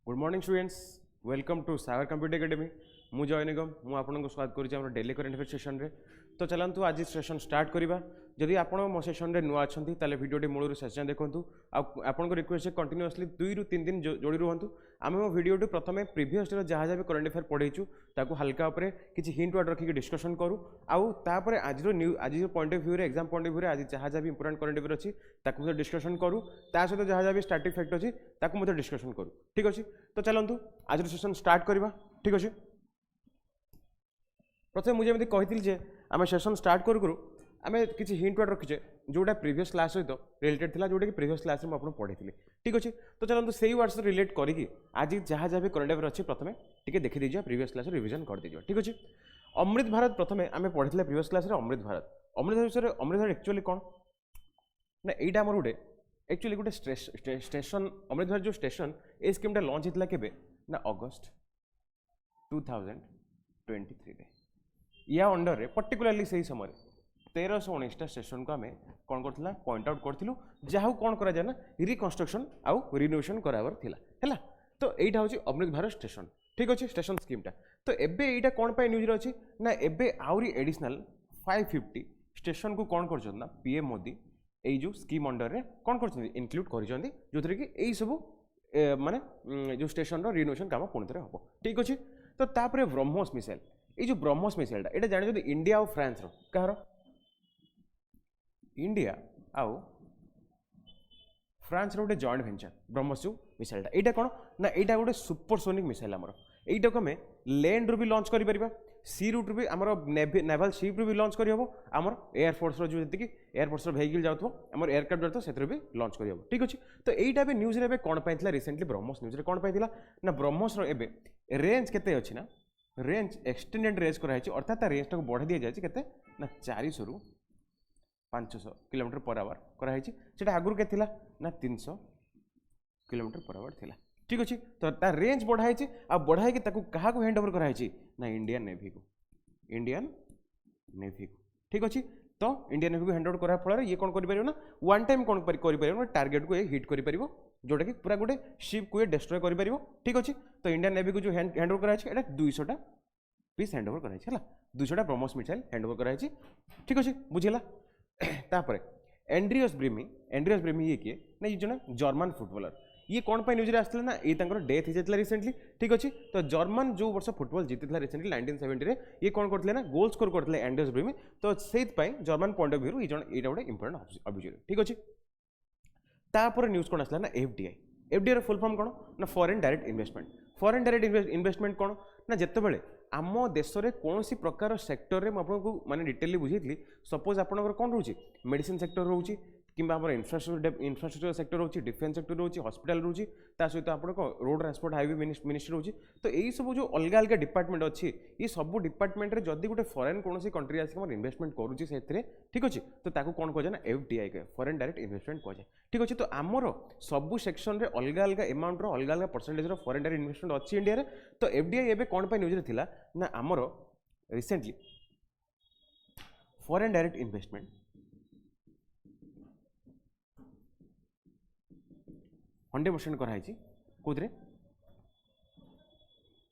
Good morning students, welcome to Sagar computer academy. मु जय निगम मु आपको स्वागत करुँच डेली करेन्ट अफेयर सेशन रे। तो चलतु आज सेशन स्टार्ट करवा। जदि आप मो सेशन रे नुआ अच्छी ताले वीडियो मूलर शेष जाए देखूँ। आपको रिक्वेस्ट कंटिन्यूअसली 2 रू 3 दिन जोड़ी रुहतु। आम मो वीडियो प्रथम प्रीवियस डे जहाँ जहाँ भी करेन्ट अफेयर पढ़ेचु ताकू हल्का उपरे किसी हिंट वर्ड रखिक डिस्कसन करूँ। आउे आज आज पॉइंट ऑफ व्यू रे एग्जाम पॉइंट ऑफ व्यू रे आज जहाँ जहाँ भी इंपोर्टेंट करेन्ट अफेयर अच्छी ताकू डिस्कसन करूँ। ता सहित जहाँ जहाँ भी स्टैटिक फैक्ट अच्छी ताकू डिस्कसन करूँ। ठीक अच्छे, तो चलतु आज सेशन स्टार्ट करवा। ठीक अच्छे, प्रथम मुझे एमती कही आम सेशन स्टार्ट करूँ आम किसी हिंट वर्ड रखीचे जोटा प्रीवियस क्लास सहित रिलेटेड था, जोटा कि प्रीवियस क्लास में आपको पढ़ी। ठीक अच्छे, तो चलते से वर्ड्स रिलेट करके आज जहाँ जहाँ भी करेन्ट अफेयर अच्छी प्रथम टिके देखी दीजिए, प्रीवियस क्लास रिविजन कर दीजिए। ठीक अच्छे, अमृत भारत प्रथम आम पढ़ी प्रीवियस क्लास अमृत भारत। अमृत विषय अमृत भारत एक्चुअली कौन ना यहाँ आम गोटे एक्चुअली गोटे स्टेशन अमृत भारत जो स्टेशन ये स्कीमटा लॉन्च होता के ना अगस्त 2023 या अंडर रे पर्टिकुलरली से ही समय 1319 स्टेशन को आम कौन करथिला पॉइंट आउट करूँ, जहाँ कौन करा जाए ना रिकन्स्ट्रक्शन आउ रिनोवेशन करावर थिला हैला। तो यहाँ हूँ अमृत भारत स्टेशन। ठीक अच्छे, स्टेशन स्कीमटा तो एबे यहाँ कौन पाई न्यूज अच्छी ना एबे आउरी एडिशनल 550 स्टेशन को कौन कर ना पीएम मोदी यही जो स्कीम अंडर रे कौन कर इनक्लूड कर जो थे कि यही सब माने जो स्टेशन रिनोवेशन काम पुणी थे हम। ठीक अच्छे, तो तापर ब्रह्मोस मिसाइल ये जो ब्रह्मोस मिसाइलटा ये जाने इंडिया और फ्रांस कहार इंडिया आउ फ्रांस गोटे जॉइंट वेंचर ब्रह्मोस जो मिसाइलटा यहाँ कौन ना यहाँ गोटे सुपरसोनिक मिसाइल आमर यहीटा को आम लैंड रू भी लॉन्च कर सी रूट रू भी आमर नेवल शिप रू भी लॉन्च कर आमर एयरफोर्स जो जी एयरफोर्स व्हीकल जाऊँ आम एयरक्राफ्ट जाता से भी लॉन्च कर। ठीक अच्छे, तो यहाँ भी न्यूज रे कौन पाई रिसेंटली ब्रह्मोस न्यूज रे कौन पाई ना ब्रह्मोस रेंज केते अच्छी ना रेंज एक्सटेंडेड रेंज कराई, अर्थात रेंजटा को बढ़ा दी जाए के ना 400 रू 500 किलोमीटर पर आवर कराई। से आगुरी के ना 300 किलोमीटर पर आवर थिला। ठीक अच्छे, तो तार रेंज बढ़ाई आ बढ़ाई क्या हैंड ओवर कराई ना इंडियन नेवी को ठीक अच्छे, तो इंडियन नेवी को हैंड ओवर करा फल ये कौन कर ना वन टाइम कौन कर टार्गेट को हिट कर जोटा कि पूरा गोटे शिप को डेस्ट्रॉय कर। ठीक अच्छे, तो इंडियन नेवी को जो हैंड ओवर कराई 200 पीस हैंड ओवर कराई 200 ब्रह्मोस मिसाइल हैंड ओवर कराई। ठीक अच्छे, बुझेगा। तापर एंड्रियस ब्रेमी ये किए ना ये जो जर्मन फुटबॉलर ये कौन पाई न्यूज आसला ना ये डेथ हो जाता रिसेंटली। ठीक अच्छे, तो जर्मन जो वर्ष फुटबॉल जीती रिसेंटली 1970 रे ये कौन करते ना गोल स्कोर करते एंड्रियस ब्रेमी, तो से जर्मन पॉइंट ऑफ व्यू ये गोटे इंपोर्टेंट अभियोग। ठीक अच्छे, तापर न्यूज कौन आसला ना एफडीआई फुल फॉर्म कौन ना फॉरेन डायरेक्ट इन्वेस्टमेंट कौन ना जितेबाला आम देश में कौन सी प्रकार सेक्टर में आपको माने डिटेली बुझेली। सपोज आपंकर कौन रोचे मेडिसिन सेक्टर रोचे कि इंफ्रास्ट्रक्चर सेक्टर रोचे, डिफेन्स सेक्टर रोचे, हॉस्पिटल रोचे, सहित आप रोड ट्रांसपोर्ट हाईवे मिनिस्ट्री रोचे। तो यही सब जो अलग अलग डिपार्टमेंट अच्छी ये सब डिपार्टमेंट जदि गोटे फॉरेन कौन कंट्री आसिक इन्वेस्टमेंट करुँचे से। ठीक अच्छे, तो ताकू कौन कह ना एफडीआई कहे फॉरेन डायरेक्ट इन्वेस्टमेंट कहे। ठीक अच्छे, तो आमर सबू सेक्शन रे अलग अलग एमाउंट अलग अलग परसेंटेज फॉरेन डायरेक्ट इन्वेस्टमेंट अच्छी इंडिया रे। तो एफडीआई एबे कौन पाई न्यूज रे थिला ना आमर रिसेंटली फॉरेन डायरेक्ट इन्वेस्टमेंट 100% कराई कौन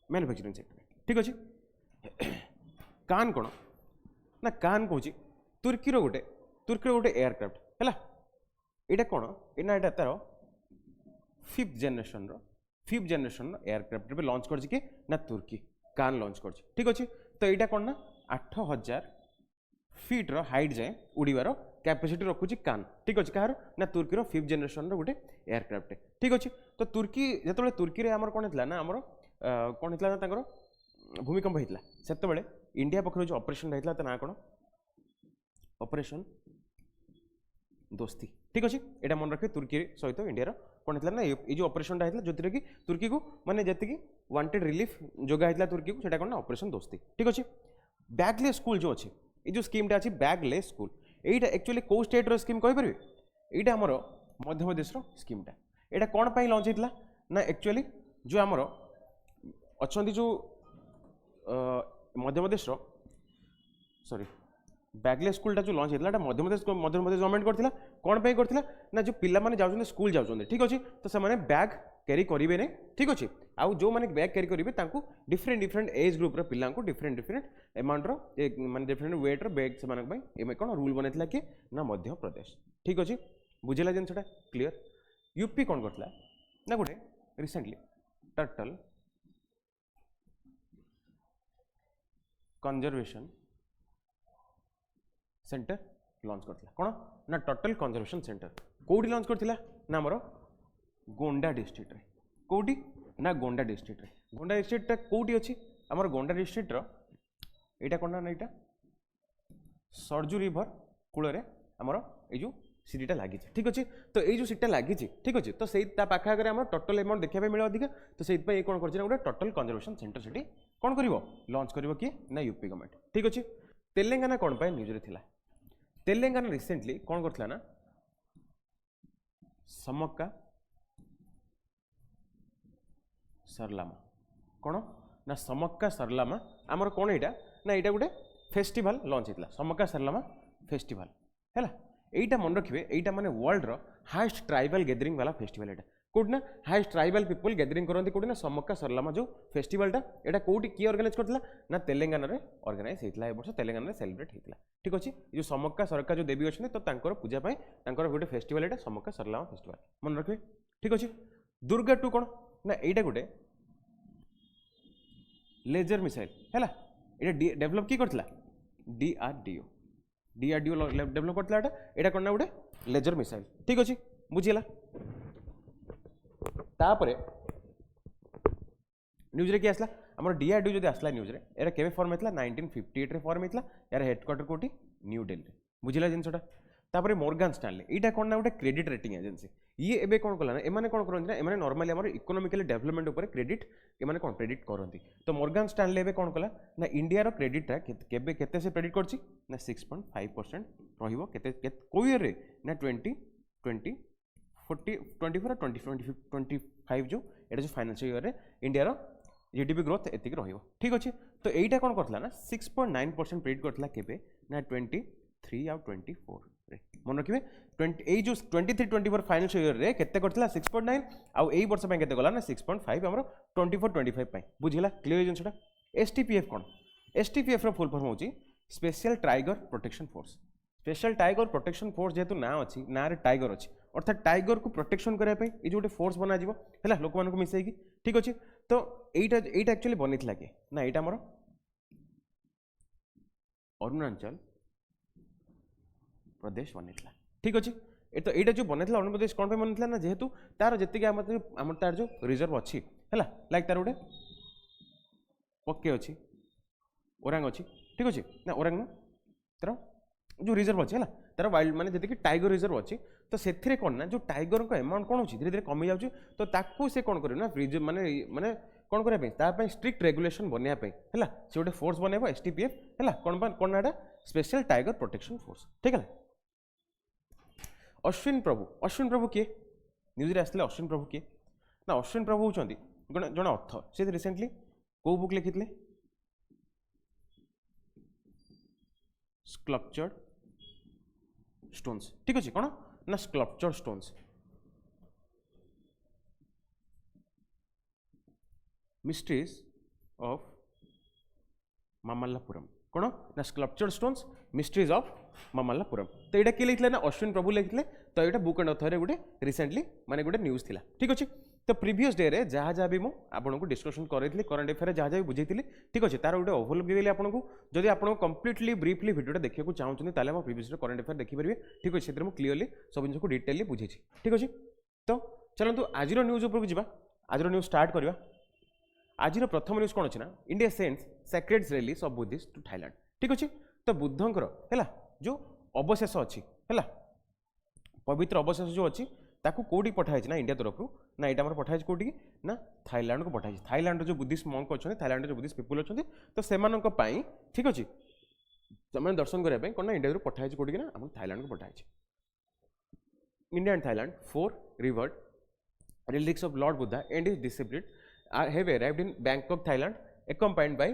मैन्युफैक्चरिंग सेक्टर। ठीक अच्छे, कान कौन ना कान कौन तुर्की गोटे एयरक्राफ्ट है यहाँ कौन ना यहाँ तार 5th जेनेरेशन एयरक्राफ्ट भी लॉन्च कर ना तुर्की कान लॉन्च कर। ठीक अच्छे, तो यहाँ कौन ना 8000 फीट हाइट जाए उड़ीबार कैपेसिटी रखुची कान। ठीक अच्छे, कहार ना तुर्की 5th जेनेरेशन गोटे एयरक्राफ्ट। ठीक अच्छे, तो तुर्की जो तुर्की आमर कौन होता ना आमर कौन होता ना भूमिकंप होता से इंडिया पक्ष जो ऑपरेशन होता ना कौन ऑपरेशन दोस्ती। ठीक अच्छे, यहाँ मन रखिए तुर्की सहित इंडिया कौन होता ना ये जो ऑपरेशन होता जो कि तुर्की को माने जी वांटेड रिलीफ जोगा होता तुर्की को कौन ना ऑपरेशन दोस्ती। ठीक अच्छे, बैगलेस स्कूल जो अच्छे ये जो स्कीमटा अच्छी बैगलेस स्कूल यहीटा एक्चुअली कौ स्टेट रो स्कीम कहीपर यहाँ आमर मध्य प्रदेश स्कीमटा यहाँ कौन पाई लॉन्च होता ना एक्चुअली जो आमर अच्छा जो मध्य प्रदेश सॉरी बैगलेस स्कूलटा जो लॉन्च होता मध्य प्रदेश गवर्नमेंट करथिला कौन पाई करथिला ना जो पिला माने जाउछन स्कूल जाउछन। ठीक अच्छे, तो से बैग कैरी करेंगे नहीं ठीक अच्छे आउ जो मैंने बैग कैरी करेंगे डिफरेंट डिफरेंट एज ग्रुप्र पिला डिफरेंट डिफरेंट एमाउंटर माने डिफरेंट वेट्र बैग से कौन रूल बनई किए ना मध्य प्रदेश ठीक अच्छे बुझेगा जिनसा क्लीयर यूपी कौन करता ना गोटे recently turtle conservation centre launch करथिला कौन ना टर्टल कंजर्वेशन सेंटर कोडी लॉन्च करथिला ना हमर गोंडा डिस्ट्रिक्ट रे कोडी ना गोंडा डिस्ट्रिक्ट रे कोडी अछि हमर गोंडा डिस्ट्रिक्ट रो एटा कोन ना एटा सरजू रिवर कूल रे हमर ए जो सीटा लगी ठीक अच्छे तो ये जो सीटा लगी ठीक अच्छे तो सही पाखे आम टोटल अमाउंट देखा मिले अधिक तो से कौन कर गोटे टोटल कंजर्वेशन सेंटर से कौन कर लॉन्च कर किए ना यूपी गवर्नमेंट ठीक अच्छे तेलंगाना कौन पाए न्यूज रे थिला तेलंगाना रिसेंटली कौन करथिला ना समक्का सरलामा कौन ना समक्का सरलामा आमर कौन यहाँ ना यहाँ गोटे फेस्टिवल लॉन्च होता समक्का सरलामा फेस्टिवल है এইটা মনে রাখবে এইটা মানে ওয়ার্ল্ডর হাইয়েস্ট ট্রাইবাল গ্যাদরিং वाला फेस्टिवल এটা কোটি না হাইয়েস্ট ট্রাইবাল পিপল গ্যাদরিং করতে কোটি না সমক্কা सरलामा जो फेस्टिवलटा এটা কোটি কি অর্গানাইজ করতলা না তেলেঙ্গানারে অর্গানাইজ হইতলা এই বর্ষ তেলেঙ্গানারে সেলিব্রেট হইতলা ঠিক আছে এই যে সমক্কা সরকা जो দেবী অছন্তি তো তাঙ্কর পূজা পাই তাঙ্কর গোটে फेस्टिवल এটা সমক্কা सरलामा फेस्टिवल মনে রাখবে ঠিক আছে দুর্গা টু কোন না এইটা গোটে लेजर मिसाइल है এটা डेभलप কি করতলা डीआरडीओ डेभलप करता यहाँ कौन ना गोटे लेजर मिसाइल ठीक अच्छे बुझीगला तापर न्यूज रे किए आसला आम डीआरडीओ जो आसला न्यूज रे यार केवे फॉर्म होता 1958 रे फॉर्म होता यार हेडक्वार्टर कोटी न्यू दिल्ली बुझीला जिनसटा तापर मोर्गान स्टानले यहाँ कौन ना गोटे क्रेडिट रेटिंग एजेंसी ये एबे कौन कला ना एमाने कौन करते ना एमाने नॉर्मली आम इकोनॉमिकल डेवलपमेंट ऊपर क्रेडिट एमाने कौन क्रेडिट करती तो मोर्गान स्टानले एबे कौन कला ना इंडिया रो क्रेडिटा केबे केते से क्रेडिट करछि ना 6.5% रहिबो केते कोई ईयर रे ना 20 40 24 25 जो एटा जो फाइनेंशियल ईयर रे इंडिया रो जीडीपी ग्रोथ एतिक रहिबो ठीक अछि तो एटा कौन करथला ना 6.9% क्रेडिट करथला केबे ना 23 आ 24 मन रखिए 20 जो 23-24 फाइनेंशियल ईयर रे केते करथिला 6.9 आउ एई वर्ष पे केते गला ना 6.5 हमरो 24-25 बुझिला क्लियर जिनसटा एसटीपीएफ कोन एसटीपीएफ रो फुल फॉर्म होची special tiger protection force special tiger protection force जेतु ना अछि ना रे टाइगर अछि अर्थात टाइगर को प्रोटेक्शन करे पे ए जो गोटे फोर्स बना जिवो हैला लोक मान को मिसैकी ठीक अछि तो एटा एक्चुअली बनितला के ना एटा हमरो अरुणाचल प्रदेश बनता ठीक अच्छे ये तो यहाँ जो बनता अरुणाचल प्रदेश कौन बनता ना जेहेतु तार जी आम तार जो रिजर्व अच्छी है लाइक तार गोटे पक्के अच्छी ओरांग अच्छी ठीक अच्छे ना ओरांग नु तार जो रिजर्व अच्छी है तार वाइल्ड माने जी टाइगर रिजर्व अच्छी तो से कौन ना जो टाइगर को अमाउंट कौन हो धीरे धीरे कमी जाऊँगी तो ताकू से कौन कर माने माने कौन करने स्ट्रिक्ट रेगुलेशन बनवाई है से गोटे फोर्स बनइब एसटीपीएफ है कौन ना स्पेशल टाइगर प्रोटेक्शन फोर्स ठीक है अश्विन प्रभु किए न्यूज रे आसले अश्विन प्रभु किए ना अश्विन प्रभु होती जन ऑथर से रिसेंटली को बुक लिखिले स्कल्पचर्ड स्टोन्स ठीक अच्छे कौन ना sculptured stones mysteries of Mamallapuram कौन ना sculptured stones mysteries of Mamallapuram तो यहाँ किए लिखिले ना अश्विन प्रभु लिखिले तो यहाँ बुक एंड ऑथर गोटे रिसेंटली माने गोटे न्यूज थिला ठीक अच्छे तो प्रीवियस डे रे जहाँ जहाँ भी मुझे आपको डिस्कसन करें करंट अफेयर जहाँ जहाँ बुझे ठीक अच्छे तार गोटे ओवरलुक देली आपको जदि आपको कंप्लीटली ब्रीफली भिडियो देखा चाहूँ ताले मो प्रीवियस करंट अफेयर देखिपारे ठीक अच्छे से क्लीयरली सब जिन को डिटेली बुझे ठीक अच्छे तो चलतु आज न्यूज उपरको जावा आज न्यूज स्टार्ट करवा आज प्रथम न्यूज कौन अच्छे ना India sends sacred relics of Buddhist to Thailand ठीक अच्छे तो बुद्धंकर है जो अवशेष अच्छी है पवित्र अवशेष जो अच्छी ताकू कौटी पठाई ना इंडिया तरफ ना यहाँ आम पठाई कौटी ना थाईलैंड को पठाई थाईलैंड जो बुद्धिस्ट मंक अच्छा थाईलैंड जो बुद्धिस्ट पीपुल अच्छा तो से ठीक अच्छे मैंने दर्शन करने कौन ना इंडिया पठाई कौटी ना आम थाईलैंड को पठाई India and Thailand 4 revered relics of Lord Buddha and his disciples have arrived in Bangkok, Thailand, accompanied by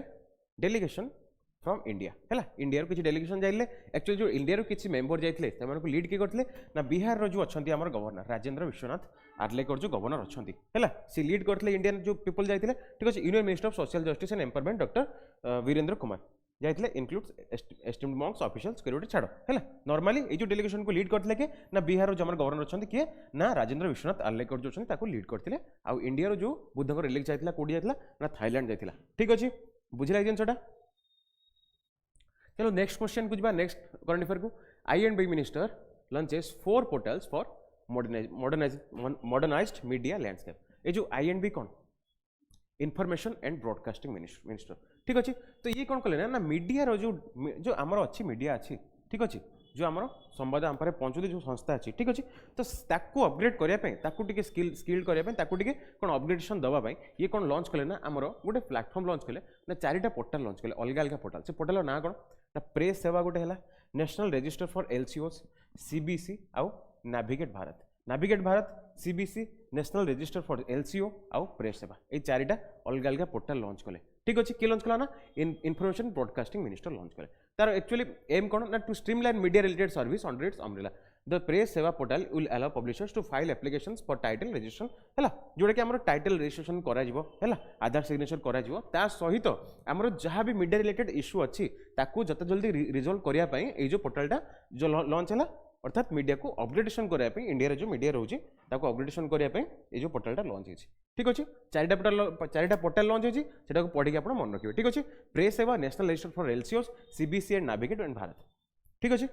delegation from India है इंडिया किसी डेलीगेशन जाइले एक्चुअली जो इंडिया किसी मेंबर जाइए से लीड किए करते ना बिहार जो अच्छा आम गवर्नर राजेंद्र विश्वनाथ आर्लेकर जो गवर्नर अच्छा है सी लीड करते इंडियन जो पीपल जाते ठीक अच्छे union minister of social justice and empowerment doctor Virendra Kumar जाते इनक्लूड्स एस्टिम्ड मॉन्क्स ऑफिशियल्स के छाड़ है नॉर्मली ये जो डेलीगेशन को लीड करते किए ना बिहार जो गवर्नर अच्छा किए ना राजेंद्र विश्वनाथ आर्लेकर जो अच्छा लीड करते आउ इंडिया जो बुद्धंकर रिलीज जाता कौटी जाता ना थाईलैंड जाता ठीक अच्छे बुझे जिनसा चलो नेक्स्ट क्वेश्चन को जी नेक्स्ट करंट अफेयर को आई&बी minister launches 4 portals for modernised media landscape ये जो आई&बी कौन इनफॉरमेशन एंड ब्रॉडकास्टिंग मिनिस्टर ठीक अच्छे तो ये कौन कले ना मीडिया जो आमर अच्छी मीडिया अच्छी ठीक अच्छे जो आमर संवाद आम पाखे पहुँचुती जो संस्था अच्छी ठीक अच्छे तो ताकू अपग्रेड करने स्किल्ड करने कौन अपग्रेडेशन दवाई ये कौन लॉन्च कले ना आमर गोटे प्लाटफर्म लॉन्च कले ना 4टा पोर्टाल लॉन्च कले अलग अलग पोर्टाल से पोर्टाल ना कौन ना प्रेस सेवा गोटे है national register for LCOs CBC आउ navigate Bharat CBC national register for LCO आउ प्रेस सेवा ये 4टा अलग अलग पोर्टाल लॉन्च कले ठीक अच्छे किए लॉन्च कला ना इनफॉरमेशन ब्रॉडकास्टिंग मिनिस्टर लॉन्च कले तार एक्चुअली एम कौन ना to streamline media related service under its umbrella the press Sewa portal will allow publishers to file applications for title registration है जोटा कि आम टाइटल रजिस्ट्रेशन है आधार सिग्नेचर करा सहित आमर जहाँ भी मीडिया रिलेटेड इश्यू अच्छी ताकू जत जल्दी रिजल्व करने ये जो पोर्टालटा जो लॉन्च है अर्थात मीडिया को अपग्रेडेशन करने इंडिया जो मीडिया रोचे अपग्रेडेशन करने ये जो पोर्टालटा लॉन्च होती ठीक अच्छे 4टा पोर्टाल लॉन्च होता पढ़ी आप मन रखिए ठीक अच्छे press Seva national register for LCOs CBC and navigate and Bharat ठीक अच्छे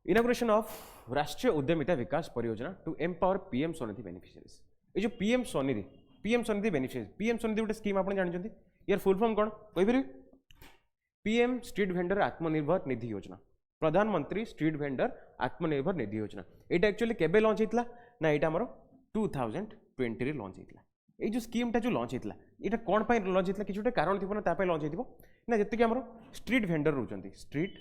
inauguration of Rashtriya Udyamita Vikas Pariyojana to empower PM Svanidhi beneficiaries ये जो PM Svanidhi beneficiaries PM Svanidhi गोटे स्कीम आप जानते यार फुल फॉर्म कौन कहीपर PM street vendor Atmanirbhar Nidhi योजना प्रधानमंत्री स्ट्रीट वेंडर आत्मनिर्भर निधि योजना यहाँ एक्चुअली केबे लॉन्च होता ना यहाँ आमर 2020 रे लॉन्च होता ये जो स्कीमटा जो लॉन्च होता यहाँ कौन पर लॉन्च होता किसी गोटे कारण थी ना लॉन्च हो ना जी आम स्ट्रीट वेंडर रोचंती स्ट्रीट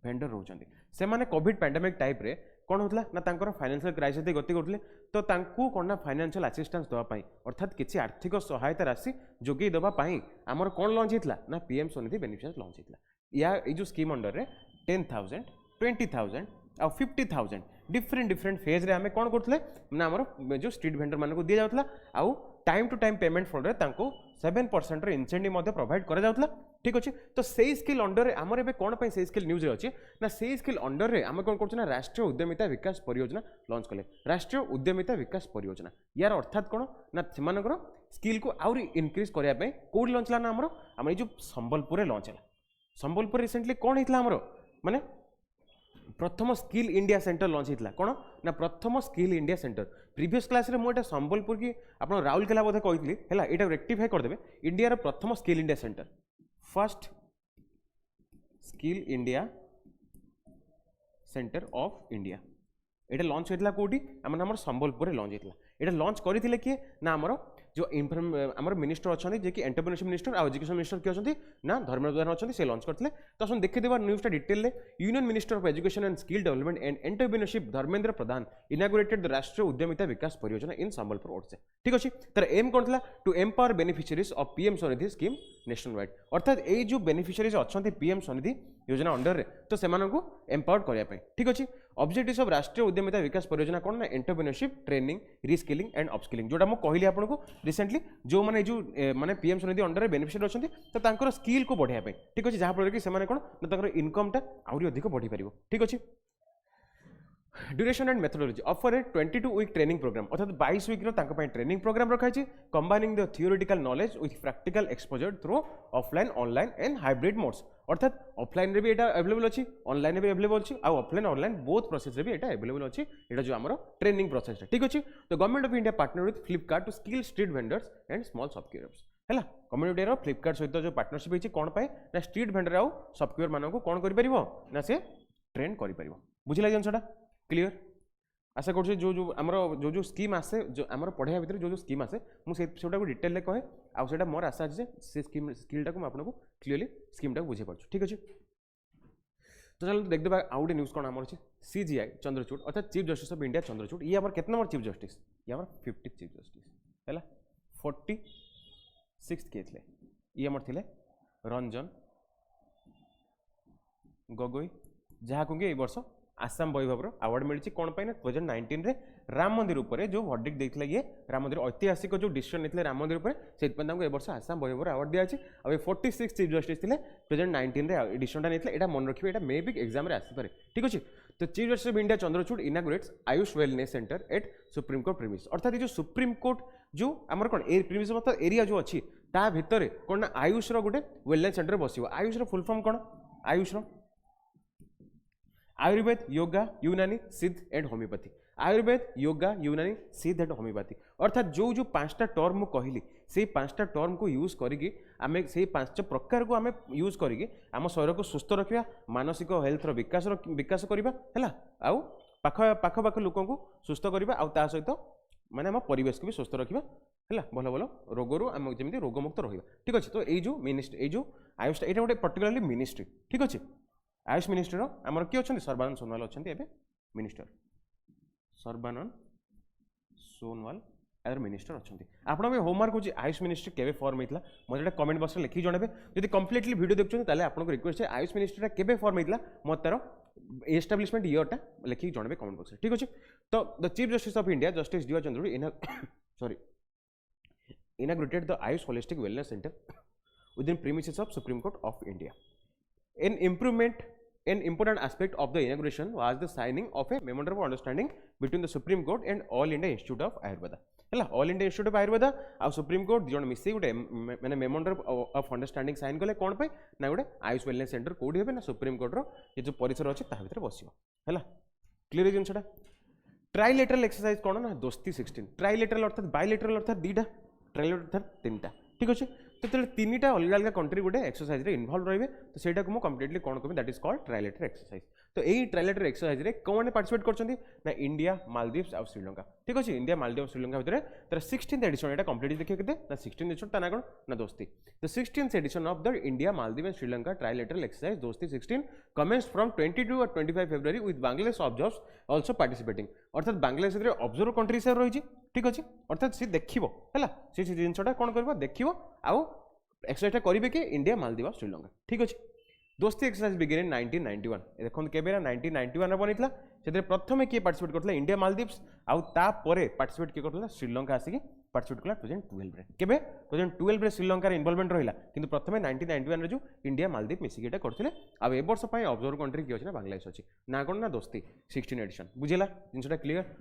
वेंडर रोचंती से माने कोविड पैंडेमिक टाइप रे कौन होता ना तांकर फाइनेंशियल क्राइसिस गति करते तो तांकू कौन ना फाइनेंशियल असिस्टेंस देवाई अर्थात किसी आर्थिक सहायता राशि जोगे देवाई आमर कौन लॉन्च होता ना PM स्वनिधि बेनिफिशियरी लॉन्च होता या जो स्कीम अंडर रे 10,000 20,000 आ 50,000 डिफरेंट फेज रे आमे कौन करथले ना आमर जो स्ट्रीट वेंडर मान को दिया जाउतला आउ time to time payment fund रे तांको 7% रे इंसेंटिव मध्ये प्रोवाइड करा जाउतला ठीक अच्छे तो से स्किल अंडर रे आमर एबे कोन पय से स्किल न्यूज रे अछि ना से स्किल अंडर रे आमे कोन करछु ना राष्ट्रीय उद्यमिता विकास परियोजना लॉन्च कले राष्ट्रीय उद्यमिता विकास परियोजना यार अर्थात कोन ना सेमानकर स्किल को आउरी इंक्रीज करिया पे कोड लॉन्च ला ना आमर जो संबलपुर रे लॉन्च हला संबलपुर रिसेंटली कौन होता आमर माने प्रथम स्किल इंडिया सेंटर लॉन्च होता कौन ना प्रथम skill India centre previous class रे मुझे संबलपुर की आप राउरकेला बोधे कही है यहाँ रेक्टिफाई करदे इंडिया प्रथम skill India centre first skill India centre of India ये लॉन्च होता कौटी आम संबलपुर लॉन्च होता ये लॉन्च करते किए ना आमर जो आमर मिनिस्टर अच्छा जे कि एंटरप्रेन्योरशिप मिनिस्टर आ एजुकेशन मिनिस्टर किए अच्छे ना धर्मेंद्र प्रधान अच्छा से लॉन्च करते तो आसन देखिए न्यूज़टा detail union minister of education and skill development and entrepreneurship Dharmendra Pradhan inaugurated the Rashtriya Udyamita Vikas परियोजना इन संबलपुर ओडिशा ठीक अच्छे तर एम कौन था to empower beneficiaries of PM Svanidhi scheme national wide अर्थात ये जो बेनिफिशियरीज अच्छा PM स्वनिधि योजना अंडर रे तो से एम्पावर्ड करने ठीक अच्छे ऑब्जेक्टिव्स ऑफ राष्ट्रीय उद्यमिता विकास परियोजना कौन ना entrepreneurship training reskilling and upskilling जोटा मुझे कहली आपको रिसेंटली जो मैंने जो माने PM स्वनिधि अंडर बेनिफिशियरी अच्छे तो तांकर स्किल को बढ़ाई ठीक अच्छे जहाँफल कि से कौन ना इनकमटा आहरी अधिक बढ़ी पार ठीक अच्छे duration and methodology offer a 22 week training programme अर्थात 22 वीक ट्रेनिंग प्रोग्राम रखाई combining the theoretical knowledge with practical exposure through offline online and hybrid modes अर्थात ऑफलाइन रे भी एटा अवेलेबल अच्छी ऑनलाइन भी अवेलेबल अच्छी आ ऑफलाइन ऑनलाइन बोथ प्रोसेस रे भी एटा अवेलेबल अच्छी एटा जो हमरो ट्रेनिंग प्रोसेस ठीक अच्छे तो government of India partner with Flipkart to skill street vendors and small shopkeepers है गवर्नमेंट इंडिया फ्लिपकार्ट सहित जो पार्टनरशिप होती कौन पाए ना स्ट्रीट वेंडर आउ शॉपकीपर मानक कौन कर ना से ट्रेन कर बुझला जिनसा क्लियर आशा कर जो जो आमर जो जो स्कीम आसे जो आम पढ़ाई भितर जो जो स्कीम आसे मुझे डिटेल कहे आउटा मोर आशा अच्छे से स्कीम स्किलटा को आपको क्लीयरली स्कीमटा बुझे पार्छ ठीक अच्छे तो चलो देखा आउ गोटे न्यूज कौन आम अच्छे CGI चंद्रचूड़ अर्थात chief justice of India Chandrachud ये आम केत नंबर चीफ जस्टिस ये आम 50th चीफ जस्टिस है 46th किए थे ये आम थे रंजन गोगोई जहाँ को ए वर्ष आसाम वैभव अवार्ड मिली कौन पाई 2019 रे राम मंदिर उपर जो वर्डिक्ट देते ये राम मंदिर ऐतिहासिक जो डिसीजन नहीं राम मंदिर उपर से ए वर्ष आसाम वैभव अवार्ड दिया आ 46 चीफ जस्टिस थे 2019 रे डिसीजन नहीं यहाँ मन रखिए यहाँ मे भी एग्जाम आसपे ठीक अच्छे तो chief justice of India Chandrachud inaugurates Ayush wellness centre at supreme court premise अर्थात जो सुप्रीम कोर्ट जो आमर कौन प्रीमिस मतलब एरिया जो अच्छी ता भितर कौन ना आयुष गोटे वेलनेस सेंटर बस आयुष फुल फॉर्म कौन आयुष आयुर्वेद योगा यूनानी सिद्ध एंड होम्योपैथी आयुर्वेद योगा यूनानी सिद्ध एंड होम्योपैथी अर्थात जो जो पांचटा टर्म मुझे कहली से पांचटा टर्म को यूज करके आम से पांच प्रकार को आम यूज करके आम शरीर को सुस्थ रखा मानसिक हेल्थ विकास करवा है आउ पाख पाख लोक सुस्थ करवा आ सहित माने आम परिवेश को भी सुस्थ रखा है भल भल रोगरू आम जमी रोगमुक्त रहा ठीक अच्छे तो ये मिनिस्ट्री जो आयुष यहाँ गोटे पर्टिकुलाली मिनिस्ट्री ठीक अच्छे आयुष मिनिस्टर आमर किए अच्छा सर्बानंद सोनवाल अच्छा एवं मिनिस्टर सर्बानंद सोनवाल यार मिनिस्टर अच्छा आप होमवर्क होची आयुष मिनिस्ट्री केवे फॉर्म होता मतलब कमेंट बॉक्स में लिखी जनबे जब कम्प्लीटली वीडियो देखते आपको रिक्वेस्ट है आयुष मिनिस्ट्री केवे फॉर्म होता मत तार एस्टाब्लिशमेंट ईयरटा लिखिक जनबे कमेंट बॉक्स ठीक अच्छे तो the chief justice of India justice D Y Chandrachud inaugurated the Ayush Holistic Wellness Center within premises of Supreme Court of India. An important aspect of the inauguration was the signing of a memorandum of understanding between the Supreme Court and All India Institute of Ayurveda. है All India Institute of Ayurveda और Supreme Court जन मिसे गोटे मैंने memorandum of understanding sign कले कौन पे ना गोटे आयुष वेलनेस सेंटर कोडी हेबे ना सुप्रीम कोर्ट रो ये जो परिसर अछि ता भीतर बसियो हैला क्लियर जिनसटा ट्राइलेटरल एक्सरसाइज कौन ना दोस्ती 16 ट्राइलेटरल अर्थात बायलेटरल अर्थात दीटा ट्राइलेटरल अर्थात तीनटा ठीक अच्छे तो तीन अलग अलग कंट्री गोटे एक्सरसाइज रे इन्वॉल्व रही तो सेटा को कम्प्लीटली कौन कमी दैट इज कॉल्ड ट्राइलेटर एक्सरसाइज तो यही ट्राइलेटर एक्सरसाइज रे कौन पार्टिसिपेट करछंती ना इंडिया मालदीव्स और श्रीलंका ठीक अच्छे इंडिया मालदीव और श्रीलंका भितर तर 16th एडिशन एटा कंप्लीट देखिए केते ना 16th एडिशन ता ना कोन ना Dosti the 16th edition of the India Maldives and Sri Lanka trilateral exercise Dosti 16 commenced from 22 और 25 February with Bangladesh observers also participating अर्थात बांग्लादेश रे ऑब्जर्व कंट्री से रही ठीक अच्छे अर्थात सी देखिबो हैला सी जिनसटा कोन करबो देखिबो आउ एक्सरसाइज करेंगे कि इंडिया मालदीव और श्रीलंका ठीक अच्छे दोस्ती एक्सरसाइज बिगिन इन 1991 देखो केबे 1991 बनी से प्रथम किए पार्टिसिपेट करता इंडिया मालदीव्स आउ तापर पार्टिसिपेट किए करता श्रीलंका आसिक पार्टिसिपेट कला 2012 रे केबे 2012 रे श्रीलंका रे इन्वॉल्वमेंट रहिला किंतु प्रथमे 1991 रे जो इंडिया मालदीव मिसिक एटा करथिले आ ए वर्ष पय ऑब्जर्व कंट्री कि अछि ना बांग्लादेश अछि ना कोन ना दोस्ती 16 एडिशन बुझिला जिनसटा clear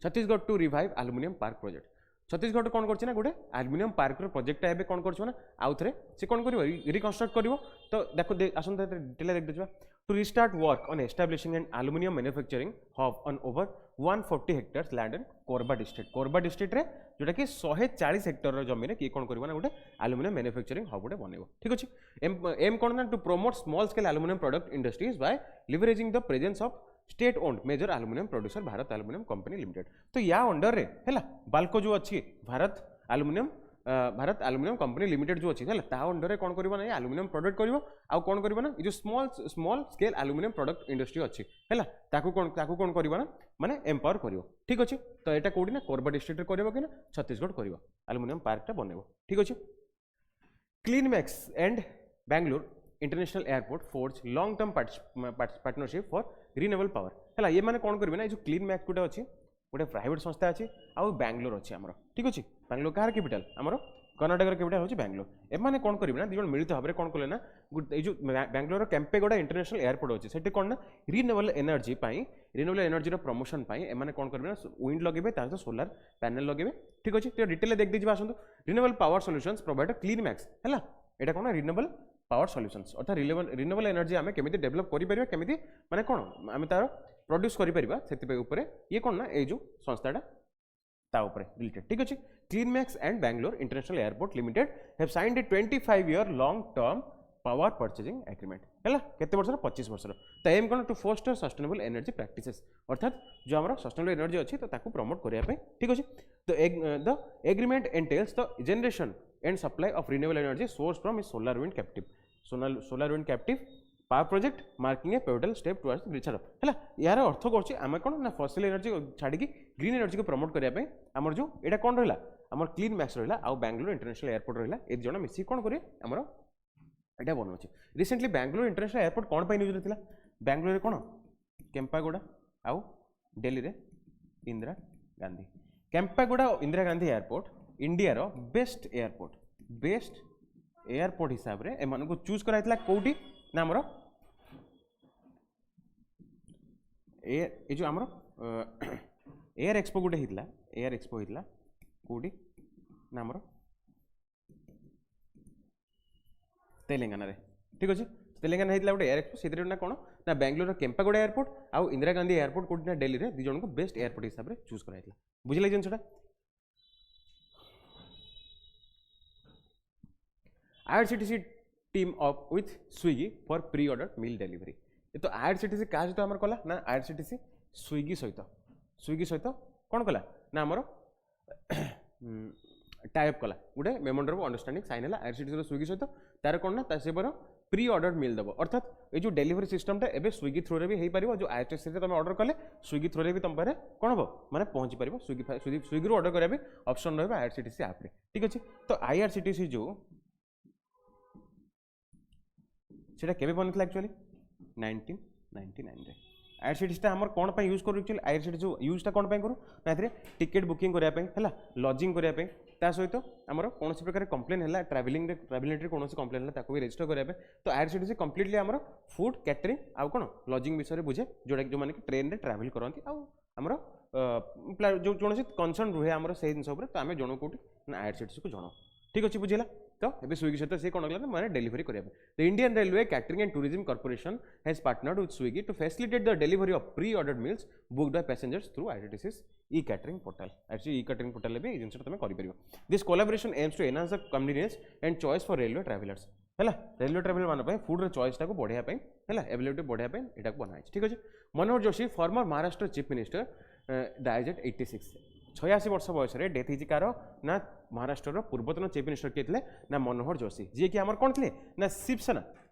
Chhattisgarh to revive aluminium park project Chhattisgarh कौन कर गोटे एल्युमिनियम पार्क प्रोजेक्ट एवं कौन कर आउ थे से कौन कर रिकनस्ट्रक्ट कर तो देखो आसता डिटेल देख देखा to restart work on establishing and aluminium manufacturing hub on over 140 hectares land in Korba district रे जोटा कि 140 हेक्टर जमीन किए कौन करना गोटे एल्युमिनियम मैन्युफैक्चरिंग हब गोटे बनइब ठीक अच्छे एम कौन ना to promote small scale aluminium product industries by leveraging the presence of state owned major aluminium producer Bharat Aluminium Company Limited तो या अंडर रे है बाल्को जो अच्छी भारत एल्युमिनियम कंपनी लिमिटेड जो अच्छी है अंडर रे कौन करना ना एल्युमिनियम प्रोडक्ट कर आउ कौन करना ना जो small scale aluminium product industry अच्छी है कौन करना ना माने एम्पावर कर ठीक अच्छे तो यहाँ कौटी ना कोरबा डिस्ट्रिक्ट रे कर कि छत्तीसगढ़ कर एल्युमिनियम पार्कटा बनइब ठीक अच्छे CleanMax and Bangalore International airport forge long term partnership for renewable power है ये मैंने कौन करेंगे ना जो क्लीन मैक्स गोटे अच्छी गोटे प्राइवेट संस्था अच्छी आउ बैंगलोर अच्छी आमर ठीक अच्छे बैंगलोर कार कैपिटल आमर कर्नाटक कैपिटल हूँ बैंगलोर एम कौन करेंगे ना दिज मिलित भाव में कौन कले ना जो बैंगलोर कैंपेगौड़ा इंटरनेशनल एयरपोर्ट अच्छे से कौन ना renewable energy renewable energy promotion aim कौन करेंगे ना विंड लगे सोलार पैनल लगे ठीक अच्छे तो डिटेल देख दीजिए आसतु renewable power solutions provide clean max है यहाँ कौन रिन्यूएबल पावर सॉल्यूशंस अर्थात रिन्यूएबल एनर्जी आम केमी डेभलप करें केमी माने कौन आम तार प्रोड्यूस करें ये कौन ना ये जो संस्थाटा रिलेटेड ठीक अच्छे CleanMax and Bangalore International Airport Limited have signed a 25-year long term power purchasing agreement है केते वर्ष 25 वर्ष तो एम कौन to foster sustainable energy practices अर्थात जो हमारा सस्टेनेबल एनर्जी अच्छी तो ताकू प्रमोट करने ठीक अच्छे तो the agreement एंटेल्स the generation and supply of renewable energy source from solar wind captive power project marking A pivotal step towards recharge है यार अर्थ कौन कौन ना फसिल एनर्जी छाड़ी ग्रीन एनर्जी को प्रमोट करने आमर जो यहाँ कौन रहा आमर क्लीन मैक्स रहा आउ बैंगलोर इंटरनेशनल एयरपोर्ट रहा ये जन मिसिक कौन करेंगे आमर यहाँ बनाऊँ रिसेंटली बेंगलोर इंटरनेशनल एयरपोर्ट कौन पर न्यूज था बेंगलोर कौन केम्पागोड़ा आउ दिल्ली रे इंदिरा गांधी केम्पागोड़ा इंदिरा गांधी एयरपोर्ट इंडिया रो बेस्ट एयरपोर्ट हिसाब रे एमान को चूज कराइतला कोठी ना हमरो ए जो हमरो एयर एक्सपो गोटे हितला एयर एक्सपो हितला कोठी ना हमरो तेलंगाना रे ठीक अछि तेलंगाना हितला गोटे एयर एक्सपो सेतिर ना कोन ना बेंगलोर केम्पागोड़ा एयरपोर्ट आउ इंदिरा गांधी एयरपोर्ट कोठी ना दिल्ली रे दि जन को बेस्ट एयरपोर्ट हिसाब रे चूज कराइतला बुझिले जिनसटा IRCTC team up with Swiggy for pre order meal delivery ये तो IRCTC क्या सहित आमर कला ना IRCTC स्विगी सहित कौन कला ना आमर टाइप कला गोटे मेमोरेंडम ऑफ अंडरस्टैंडिंग साइन है IRCTC स्विगी सहित तार कौन ना से प्री ऑर्डर मील दब अर्थात ये जो डिलीवरी सिस्टमटा एबे स्विगी थ्रू रे भी हो पार जो IRCTC रे तुम ऑर्डर कले स्विगी थ्रू रे भी तुम पारे कौन हम माने पहुंची पार स्विगी रू ऑर्डर करा ऑप्शन रहा IRCTC ऐप रे ठीक अच्छे तो IRCTC जो सेटा केबे बनथला एक्चुअली 1999 रे IRCTC ता हमर कोन पय यूज करू एक्चुअली IRCTC जो यूज ता कोन पय करू नाथरे टिकट बुकिंग करिया पय हला लॉजिंग करिया पय ता सहित हमर कोनोसी प्रकार कंप्लेन हला ट्रैवलिंग रे ट्रैवलिंग रे कोनोसी कंप्लेन हला ताको भी रजिस्टर करिया पय तो IRCTC कंप्लीटली हमर फूड कैटरिंग आ कोन लॉजिंग विषय रे बुझे जोडा जो माने कि ट्रेन रे ट्रैवल करंती आ हमर जो कोनोसी कंसर्न रुहे हमर से दिन सब रे तो हमें जणो कोठी ना IRCTC को जणो ठीक अछि बुझिला तो ये स्विगी सहित से कौन कला मैंने डिलीवरी करें the Indian Railway Catering and Tourism Corporation has partnered with Swiggy to facilitate the delivery of pre ordered meals booked by passengers through IRCTC's e catering portal actually e catering portal भी agency तुम कर this collaboration aims to enhance the convenience and choice for railway travellers है railway traveller मान food choice टाक बढ़िया है availability बढ़िया यहाँ बनाई ठीक अच्छे Manohar Joshi former Maharashtra chief minister dies eight 86 86 वर्ष बयस डेथ होती कार ना महाराष्ट्र पूर्वतन चीफ मिनिस्टर किए थे ना मनोहर जोशी जी कि आमर कौन थे ना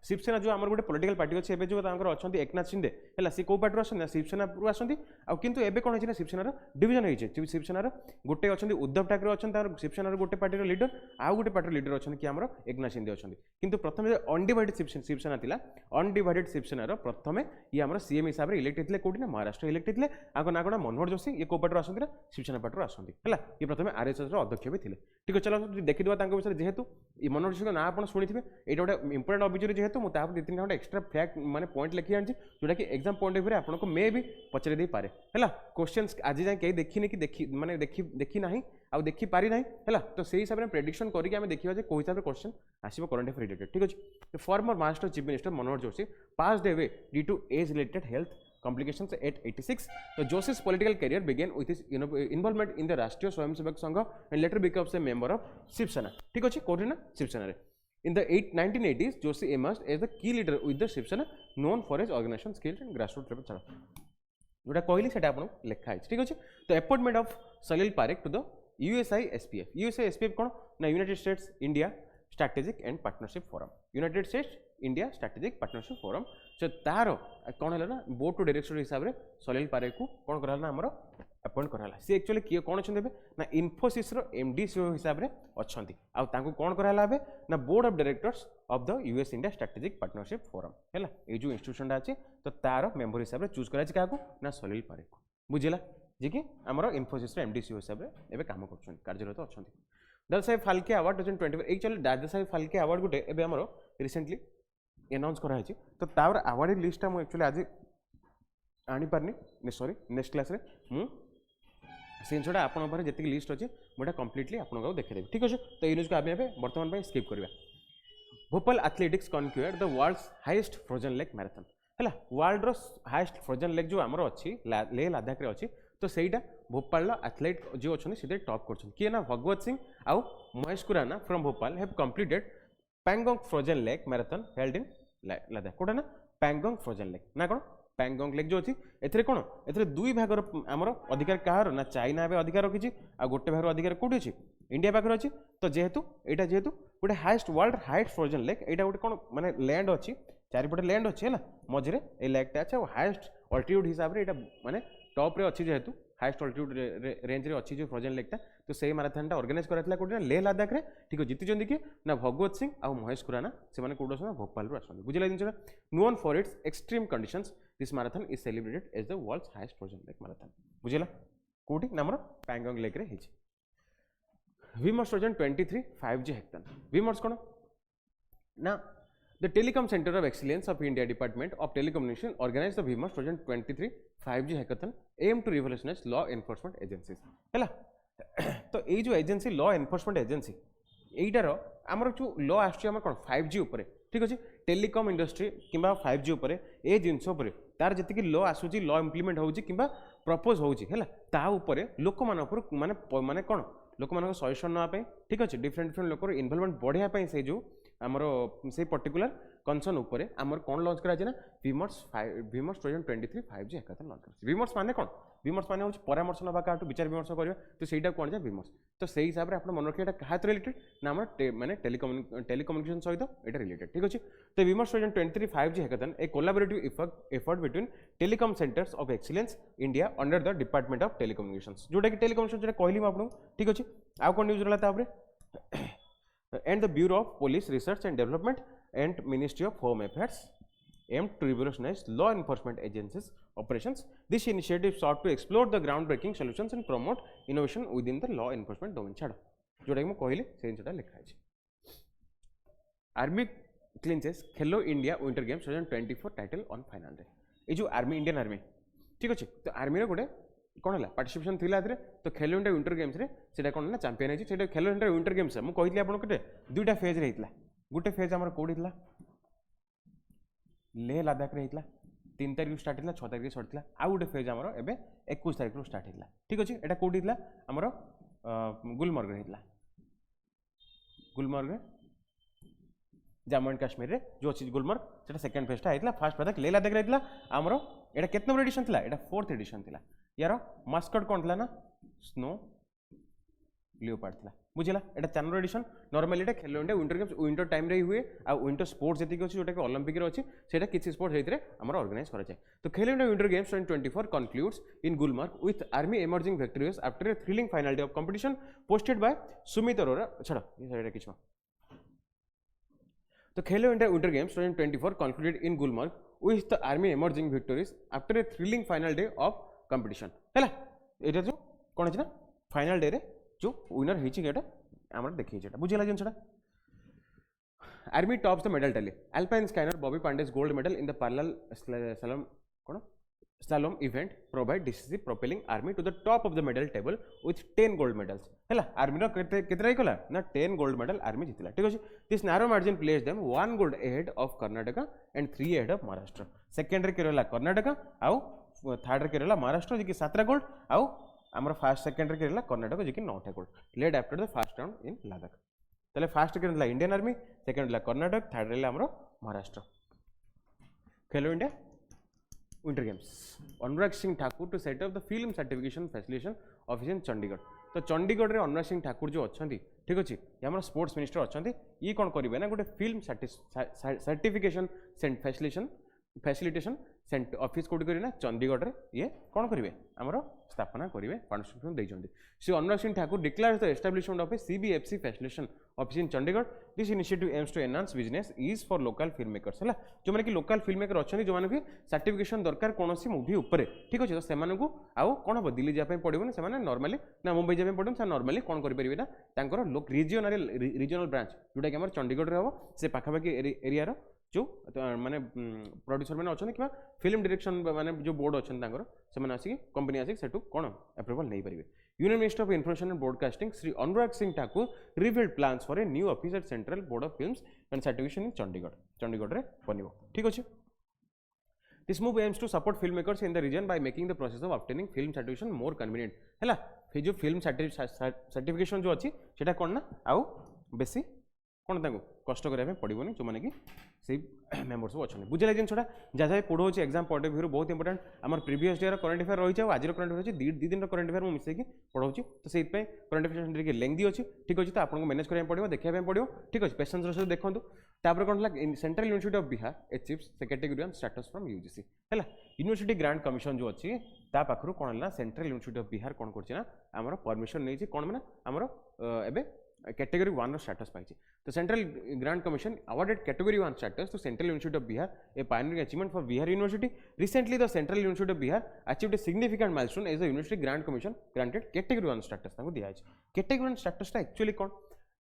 शिवसेना जो आम गोटे पॉलिटिकल पार्टी अच्छे जो अच्छा एकनाथ शिंदे है सी कौ पार्टी आसना शिवसेना आसती किंतु एबे कौन है शिवसेनार डिविजन होती शिवसेनार गोटे अच्छा उद्धव ठाकरे अच्छा शिवसेनार गोटे पार्टी लीडर आउ गोटे पार्टी लीडर अच्छा कि आम एकनाथ शिंदे अच्छा किंतु प्रथम अनडिवाइडेड शिवसेना था अनडिवाइडेड शिवसेनार प्रथम ये आम सीएम हिसाब से इलेक्ट होते कौटी ना महाराष्ट्र इलेक्ट होते आगे ना कौन मनोहर जोशी ये कौ पार्टी आसती ना शिवसेना पार्टी आसती है ये प्रथम RSS अध्यक्ष भी थे ठीक है चलो देखीदा विषय जेहेतु ये मनोहर जोशी ना आप शुणी थे ये गोटे इंपोर्टेंट ऑब्जेक्टिव जेहेतु मुझे दो तीन घंटा एक्सट्रा फैक्ट माने पॉइंट लिखी आनी जोटा कि एग्जाम पॉइंट ऑफ व्यू आपको मे भी पचारि दे पारे है क्वेश्चन आज जाए कहीं देखी कि देखी माने देखी ना आउ देखी पारि ना है तो से हिसाब से प्रेडिक्शन करके आम देखा कौ हिसाब से क्वेश्चन आसो करंट अफेयर रिलेटेड ठीक अच्छे former Maharashtra chief minister Manohar Joshi passed away due to age related health complications at 86. So Joshi's political career began with his involvement in the Rashtriya Swayamsevak Sangha and later becomes a member of Shiv Sena. ठीक अच्छे कौन ना Shiv Sena रे. In the 1980s, Joshi emerged as the key leader with the Shiv Sena, known for his organization skills and grassroots level. जोटा कहली सेटा आपन लिखा है ठीक अच्छे. The appointment of Salil Parekh to the USI SPF. USI SPF कौन ना United States India Strategic and Partnership Forum. United States India strategic partnership forum सो तार कौन है ना बोर्ड टू डायरेक्टर हिसाब से सलिल पारेख को कौन कराला आमर अपॉइंट कराला सी एक्चुअली किए कौन अच्छा ना इन्फोसिस MD CEO हिसाब से अच्छा कौन कराला ना board of directors of the US India strategic partnership forum है ये जो इंस्टीट्यूशन अच्छे तो तार मेंबर हिसाब से चूज करा ना सलिल पारेख को बुझेगा जी कि आमर इन्फोसिस MD CEO हिसाब से एवं काम कर कार्यरत अच्छा Dada Saheb Phalke award 2024 actually Dada Saheb Phalke award गोटे एवं आमर रिसेंटली एनाउंस कराई तो तार अवार्ड लिस्टा मुझे एक्चुअली आज आनी पारनी सॉरी नेक्स्ट क्लास रे मु से जिनसा आपन जी लिस्ट अच्छे मुझे कम्प्लीटली आपको देखिदेवी ठीक अच्छे तो ये न्यूज को आगे बर्तमान स्किप करवा Bhopal athletics conquered the world's highest frozen lake marathon है वर्ल्ड हाईएस्ट फ्रोजन लेक जो आमर अच्छी लेह लद्दाख अच्छी तो सहीटा भोपाल एथलेट जो अच्छे से टॉप कर किए ना भगवत सिंह आउ Mahesh Khurana from Bhopal have completed Pangong frozen lake marathon held in Ladakh कौटा ना पैंगोंग फ्रोजन लेक ना कौन पैंगोंग लेक जो अच्छी ए कौन ए दुई भागर आमर अधिकार कहार ना चाइना ए अधिकार रखी आ गोटे भागर अधिकार कौटी अच्छी इंडिया पाखे अच्छी तो जेहेतु यहाँ जेहेतु गोटे highest world highest frozen lake यहाँ गोटे कौन माने लैंड अच्छी चारिपटे लैंड अच्छी है मझे ये लेकटा अच्छे और हाईएस्ट अल्टीट्यूड हिसाब से यहाँ माने टॉप रे अच्छी जेहेतु हाईएस्ट अल्टीट्यूड रेंज रे अच्छी जो फ्रोजन लेकटा तो सही माराथनटा ऑर्गेनाइज कराइला कोठी लेह लद्दाख रे ठीक है जीति कि ना भगवत सिंह आ महेश खुराना से माने कोड आछन भोपाल रो आछन बुझिला जिनछा known for its extreme conditions this marathon is celebrated as the world's highest frozen lake marathon बुझिला कोठी नामर पैंगोंग लेक रे हिची Vimos Trojan 23 5G hackathon. Vimos kono na the Telecom Center of Excellence of India Department of Telecommunication organized the Vimos Trojan 23 5G hackathon aimed to revolutionize law enforcement agencies. हैला तो ये जो agency law enforcement agency एइटार आमर जो law आछी आमर कोन 5G उपरे ठीक अछि टेलीकॉम इंडस्ट्री किंबा 5G उपरे ए जिंस उपरे तार जति कि लॉ आसुची लॉ इंप्लीमेंट होउची किंबा प्रपोज होउची हैला ता उपरे लोक मान उपर माने माने कोन लोक मान सजेशन नापे ठीक अच्छे डिफरेंट डिफरेंट लोक इनवॉल्वमेंट बढ़ाई से जो आमर से पर्टिकुलर कंसर्न उपरे आमर कौन लॉन्च करा ना विमर्स ट्रोजन 23 5G हैकाथन लॉन्च कर विमर्स माने कौन विमर्स माने होची परामर्श नबा काटू विचार विमर्श करबा तो सेटा कोन जा विमर्स तो सेही हिसाब रे आपण मन रखिया एटा काहा रिलेटेड ना हमर माने टेलीकम्युनिकेशन सहित एटा रिलेटेड ठीक अछि तो विमर्स ट्रोजन 23 5G hackathon a collaborative effort between telecom centres of excellence India under the department of telecommunications जोटा कि टेलीकम्युनिकेशन जोटा कहली आपन ठीक अछि आ कोन न्यूज रहला तापरे and the Bureau of Police Research and Development and Ministry of Home Affairs aimed to revolutionize law enforcement agencies operations. This initiative sought to explore the groundbreaking solutions and promote innovation within the law enforcement domain. छाड़ जोटा कि कहली से जिनटा लिखा है army क्लिंचेस Khelo India winter games 2024 title on final day ये जो army Indian army ठीक अच्छे तो आर्मी रे गोटे कौन है पार्टिसिपेशन थी तो खेलो इंडिया विंटर गेम्स रे सेटा कौन ना चैंपियन है खेलो इंडिया विंटर गेम्स मुझे कहली आपको दुईटा फेज रे होता गोटे फेज आम कौट होता लेह लद्दाख रे होता 3 तारिख स्टार्ट होता 6 तारिख सरीला आउ गोटे फेज आमर एवं 21 तारिख स्टार्ट होता ठीक अच्छे यहाँ कौट होता आमर गुलमर्ग होता गुलमर्ग जम्मू एंड काश्मीर रे जो अच्छी गुलमर्ग से सेकेंड फेजटा होता फास्ट फेज लेह लद्दाख रहता आमर यहाँ केत नंबर एडिशन था यहाँ 4th एडिशन था यार मास्कट कौन था ना स्नो लियोपार्ड था बुझला एटा 4 नंबर एडिशन नॉर्मली एटा खेलो India winter games winter time रे हुए आ विंटर स्पोर्ट्स जति अछि जोटा कि ओलंपिक रे अछि सेटा किछि स्पोर्ट्स हेतरे हमर ऑर्गेनाइज करा जाय तो खेलो India winter games 2024 concludes in Gulmarg with army emerging victorious after a thrilling final day of competition posted bye Sumit Arora छड़ा ये साइड रे किछो तो खेलो India winter games 2024 concluded in Gulmarg with the army emerging victorious after a thrilling final day of competition है ये जो कौन है ना फाइनल डे रे जो विनर होता आम देखिए बुझेगा जिनसा army tops the medal tally alpine scanner Bobby Pandey's gold medal in the parallel slalom कौन slalom event provide decisive propelling army to the top of the medal table with 10 gold medals है army केतरा कला ना 10 gold medal army जीतला ठीक अच्छे this narrow margin place them 1 gold ahead of Karnataka and 3 ahead of Maharashtra second रे केरला कर्नाटका आउ third रे केरला महाराष्ट्र जी की 7 गोल्ड आउ आमर फास्ट सेकेंड रे केरला कर्नाटक जी की 9 gold led after the first round in Ladakh तले first Kerala Indian army second ला कर्नाटक थर्ड रे आमर Maharashtra Khelo India winter games Anurag Singh Thakur to set up the film certification facilitation office in Chandigarh तो चंडीगढ़ रे अनुराग सिंह ठाकुर जो अच्छा ठीक अच्छे ये आम स्पोर्ट्स मिनिस्टर अच्छा ये कौन करेंगे ना गोटे film certification facilitation office Kaut करना चंडीगढ़ रे ये कौन करेंगे आमर स्थापना करेंगे पार्टिसिपेशन देते Shri Anurag Singh Thakur declares the establishment of a CBFC facilitation office in Chandigarh this initiative aims to enhance business ease for local film makers है जो मैंने कि लोकल फिल्म मेकर अच्छा जो मैंने सर्टिफिकेशन दरकार कौन मूवी उपर ठीक अच्छे तो से आउ कौन हम दिल्ली जावाई पड़ो ना नॉर्मली ना मुंबई जावाई पड़ो से नॉर्मली कौन करेंगे ना लोक रिजनल ब्रांच जोटा कि चंडीगढ़ रे हम से पाखापाखि एरिया जो माने प्रोड्यूसर मैंने अच्छा कि फिल्म डायरेक्शन माने जो बोर्ड अच्छा से आसिक कंपनी आसिक सेठू कौन अप्रूवल नहीं पारे union minister of information and broadcasting Shri Anurag Singh Thakur revealed plans for a new office at Central Board of Films and Certification in Chandigarh रे बनिबो ठीक अच्छे this move aims to support film makers in the region by making the process of obtaining film certification more convenient है जो film certification जो अच्छी सेटा कौन ना आउ बेसी कौन कष्ट करें पड़ोनी जो मैंने कि से मेम्बर सब अच्छे बुझे जिनसा जहाँ पढ़ाऊँ एग्जाम पॉइंट ऑफ व्यू बहुत इंपोर्टेंट आम प्रीवियस डे करंट अफेयर रही है आज करंट अफेयर अच्छी 2 दिन करंट अफेयर मुझे मिसेक पढ़ाऊँ तो से करंट अफेयर लेंदी अच्छी ठीक अच्छे तो आपको मैनेज करा पड़ो देखा पड़ो ठीक अच्छे पेसेंस सहित देखो तापर कौन है central university of Bihar achieves secondary grant status from UGC है यूनिवर्सिटी ग्रांट कमिशन जो अच्छी ता पाखरु कोन हला सेंट्रल यूनिवर्सिटी ऑफ बिहार कोन करछि ना हमर परमिशन नै छि कोन माने हमर एबे कैटेगरी 1 स्टेटस पाइछि तो central grant commission awarded category 1 status to central university of Bihar a pioneering achievement for Bihar university recently the central university of Bihar achieved a significant milestone as the university grant commission granted category 1 status ताको दिया छि category 1 status ता actually कोन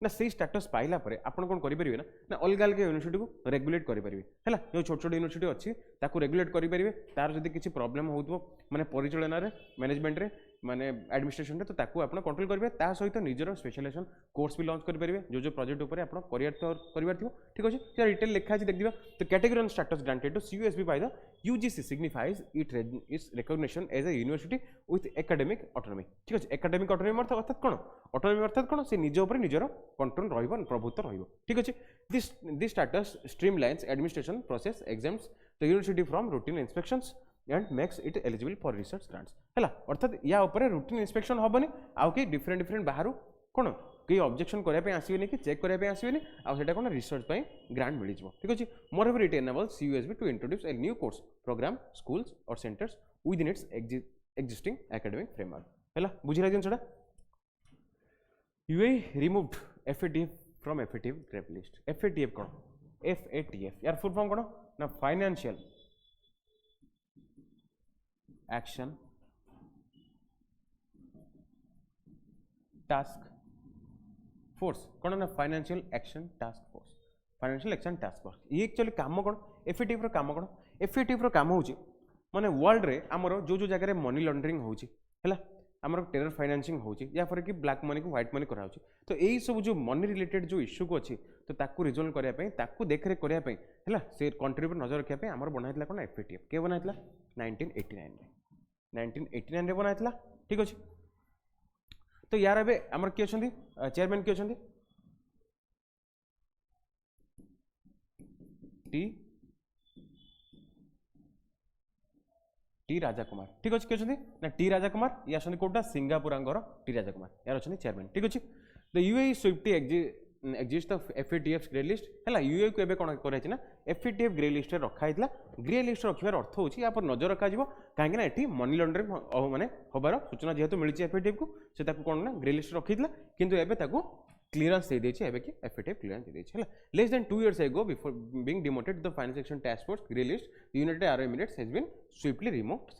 ना से status पाइला परे आपण कोन करि परिबे ना अलग अलग यूनिवर्सिटी को रेगुलेट करि परिबे हैला जो छोट छोट यूनिवर्सिटी अछि ताको रेगुलेट करि परिबे तार जदी किछि प्रॉब्लम होतबो माने परिचालन रे मैनेजमेंट रे माने एडमिनिस्ट्रेशन रे तो ताको आपण कंट्रोल करिवे ता सहित निजर स्पेशलाइजेशन कोर्स भी लॉन्च करि परिबे जो प्रोजेक्ट ऊपर आपण करिवार थिबो ठीक अछि जे डिटेल लिखा अछि देख दिबा तो category 1 status granted to CUSB by the UGC signifies its recognition as a university with academic autonomy ठीक अछि एकेडमिक ऑटोनॉमी अर्थात कोन ऑटोनॉमी अर्थात कोन से निज ऊपर निजर कंट्रोल रहइबो प्रभुत्व रहइबो ठीक अछि this status streamlines administration process exempts the university from routine inspections and makes it eligible for research grants हैला अर्थात या ऊपर रूटीन इंस्पेक्शन होबनी आउ के डिफरेंट बाहरु कोन कई ऑब्जेक्शन करया पे आसीबेनी कि चेक करया पे आसीबेनी आ सेटा कोन रिसर्च पे ग्रांट मिलि जबो ठीक अछि moreover it enables CUSB to introduce a new course programme schools और centres with in its existing academic framework हैला बुझिरा जन छडा UAE removed FATF from FATF grey list FATF कोन FATF यार फुल फॉर्म कोन ना फाइनेंशियल एक्शन टास्क फोर्स कौन ना financial action task force financial action task force ये एक्चुअली काम कौन FATF रो काम कौन FATF रो काम होची माने वर्ल्ड रे हमरो जो जगह मनी लॉन्ड्रिंग होची हैला हमरो टेरर फाइनेंसिंग होची या फर कि ब्लैक मनी को व्हाइट मनी करा होची तो एई सब जो मनी रिलेटेड जो इश्यू को अछि तो ताकू रिजोल्व करिया पई ताकू देखरे करिया पई हैला से कंट्री पर नजर रखिया पई हमरो बनाइतला कोन FATF के बनाइतला 1989 रे बनाइतला ठीक अछि तो यार अबे हमर के अछंदी चेयरमैन के अछंदी टी राजा कुमार ठीक अछि के अछंदी ना टी राजा कुमार या अछंदी कोटा सिंगापुर अंगर टी राजा कुमार यार अछंदी चेयरमैन ठीक अछि the UAE Swiftie exist of FATF grey list हैला यूएई को एबे कोन करे ना FATF ग्रे लिस्ट रे रखा हितला ग्रे लिस्ट रखिबार अर्थ होची या पर नजर रखा जिवो काहे ना एठी मनी लॉन्ड्रिंग माने होबार सूचना जेहेतु मिलिची FATF को से ताको कोन ना ग्रे लिस्ट रखितला किंतु एबे ताको क्लियरेंस दे देछि एबे कि FATF क्लियरेंस दे देछि हैला less than 2 years ago before being demoted the finance action task force grey list the United Arab Emirates has been swiftly removed